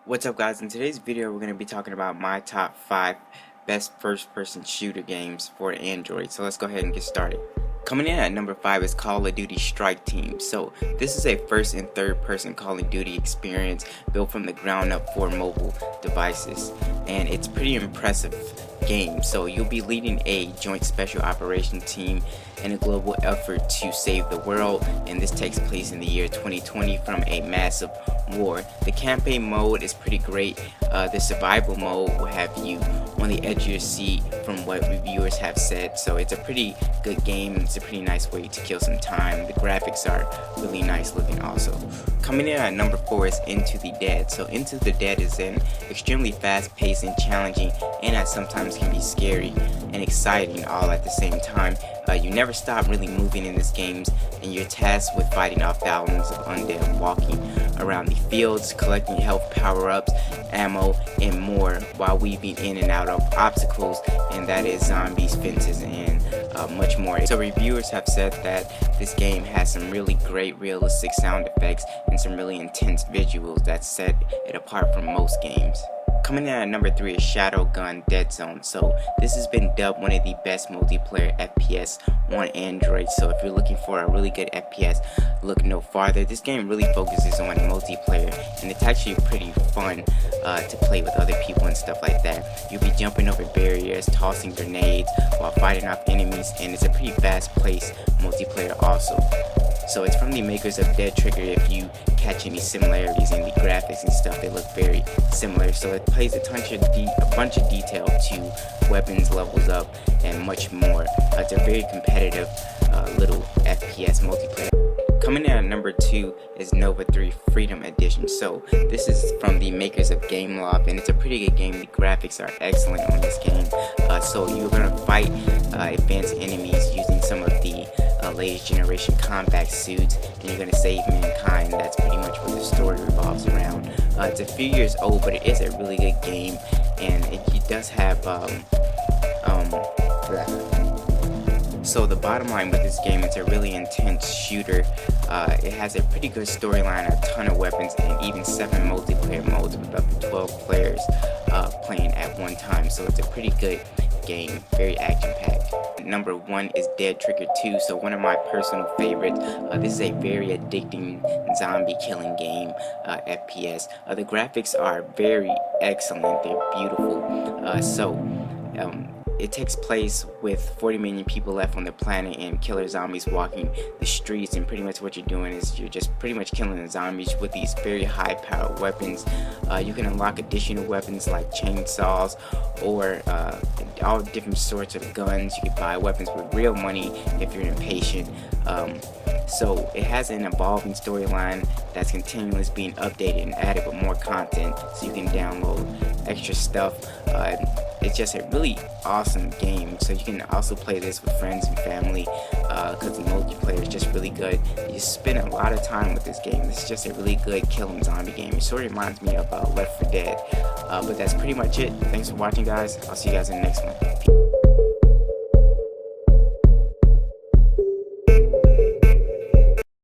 What's up, guys? In today's video we're going to be talking about my top 5 best first-person shooter games for Android. So let's go ahead and get started. Coming in at number 5 is Call of Duty Strike Team. So this is a first and third person Call of Duty experience built from the ground up for mobile devices, and it's pretty impressive game. So you'll be leading a joint special operation team in a global effort to save the world, and this takes place in the year 2020 from a massive war. The campaign mode is pretty great. The survival mode will have you on the edge of your seat from what reviewers have said, so it's a pretty good game. It's a pretty nice way to kill some time. The graphics are really nice looking also. Coming in at number 4 is Into the Dead. So Into the Dead is an extremely fast-paced and challenging, and that sometimes can be scary and exciting all at the same time. You never stop really moving in this game, and you're tasked with fighting off thousands of undead walking around the fields, collecting health power-ups, ammo, and more while weaving in and out of obstacles, and that is zombies, fences, and much more. So reviewers have said that this game has some really great realistic sound effects and some really intense visuals that set it apart from most games. Coming in at number 3 is Shadowgun Dead Zone. So this has been dubbed one of the best multiplayer FPS on Android. So if you're looking for a really good FPS, look no farther. This game really focuses on multiplayer, and it's actually pretty fun to play with other people and stuff like that. You'll be jumping over barriers, tossing grenades while fighting off enemies, and it's a pretty fast-paced multiplayer also. So it's from the makers of Dead Trigger. If you catch any similarities in the graphics and stuff, they look very similar. So it plays a bunch of detail to weapons, levels up, and much more. It's a very competitive little FPS multiplayer. Coming in at number 2 is Nova 3 Freedom Edition. So this is from the makers of Gameloft, and it's a pretty good game. The graphics are excellent on this game. So you're gonna fight advanced enemies using some of the latest generation combat suits, and you're gonna save mankind. That's pretty much what the story revolves around. It's a few years old, but it is a really good game, and it does have So the bottom line with this game, it's a really intense shooter. It has a pretty good storyline, a ton of weapons, and even 7 multiplayer modes with up to 12 players playing at one time. So it's a pretty good game, very action-packed. Number 1 is Dead Trigger 2. So one of my personal favorites. This is a very addicting zombie killing game, FPS. The graphics are very excellent. They're beautiful. It takes place with 40 million people left on the planet and killer zombies walking the streets, and pretty much what you're doing is you're just pretty much killing the zombies with these very high powered weapons. You can unlock additional weapons like chainsaws or all different sorts of guns. You can buy weapons with real money if you're impatient. So it has an evolving storyline that's continuously being updated and added with more content, so you can download extra stuff. It's just a really awesome game. So you can also play this with friends and family because the multiplayer is just really good. You spend a lot of time with this game. It's just a really good killing zombie game. It sort of reminds me of Left 4 Dead. But that's pretty much it. Thanks for watching, guys. I'll see you guys in the next one.